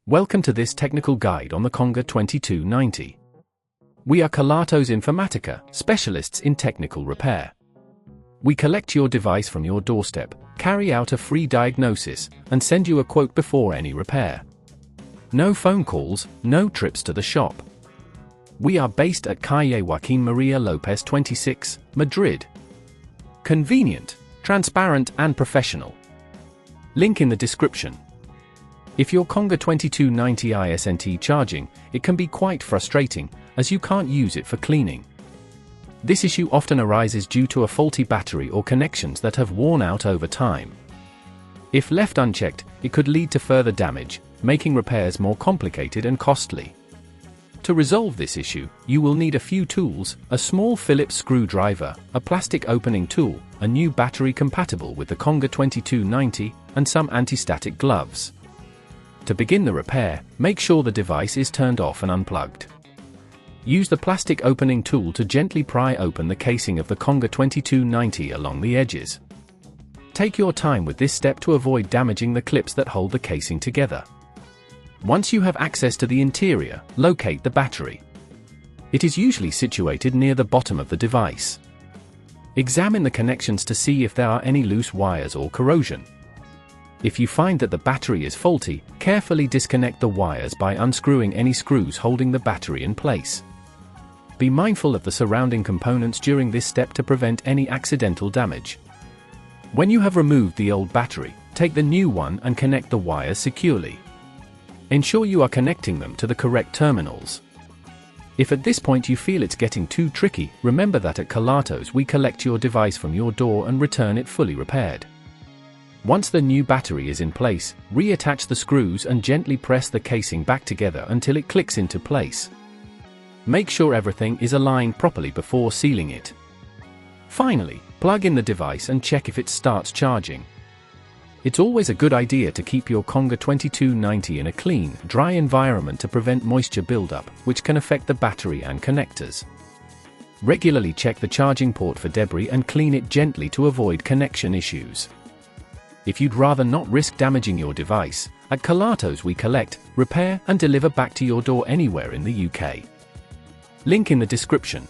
Welcome to this technical guide on the Conga 2290. We are Kelatos Informatica, specialists in technical repair. We collect your device from your doorstep, carry out a free diagnosis, and send you a quote before any repair. No phone calls, no trips to the shop. We are based at Calle Joaquín María López 26, Madrid. Convenient, transparent and professional. Link in the description. If your Conga 2290 isn't charging, it can be quite frustrating, as you can't use it for cleaning. This issue often arises due to a faulty battery or connections that have worn out over time. If left unchecked, it could lead to further damage, making repairs more complicated and costly. To resolve this issue, you will need a few tools: a small Phillips screwdriver, a plastic opening tool, a new battery compatible with the Conga 2290, and some anti-static gloves. To begin the repair, make sure the device is turned off and unplugged. Use the plastic opening tool to gently pry open the casing of the Conga 2290 along the edges. Take your time with this step to avoid damaging the clips that hold the casing together. Once you have access to the interior, locate the battery. It is usually situated near the bottom of the device. Examine the connections to see if there are any loose wires or corrosion. If you find that the battery is faulty, carefully disconnect the wires by unscrewing any screws holding the battery in place. Be mindful of the surrounding components during this step to prevent any accidental damage. When you have removed the old battery, take the new one and connect the wires securely. Ensure you are connecting them to the correct terminals. If at this point you feel it's getting too tricky, remember that at Kelatos we collect your device from your door and return it fully repaired. Once the new battery is in place, reattach the screws and gently press the casing back together until it clicks into place. Make sure everything is aligned properly before sealing it. Finally, plug in the device and check if it starts charging. It's always a good idea to keep your Conga 2290 in a clean, dry environment to prevent moisture buildup, which can affect the battery and connectors. Regularly check the charging port for debris and clean it gently to avoid connection issues. If you'd rather not risk damaging your device, at Kelatos we collect, repair and deliver back to your door anywhere in the UK. Link in the description.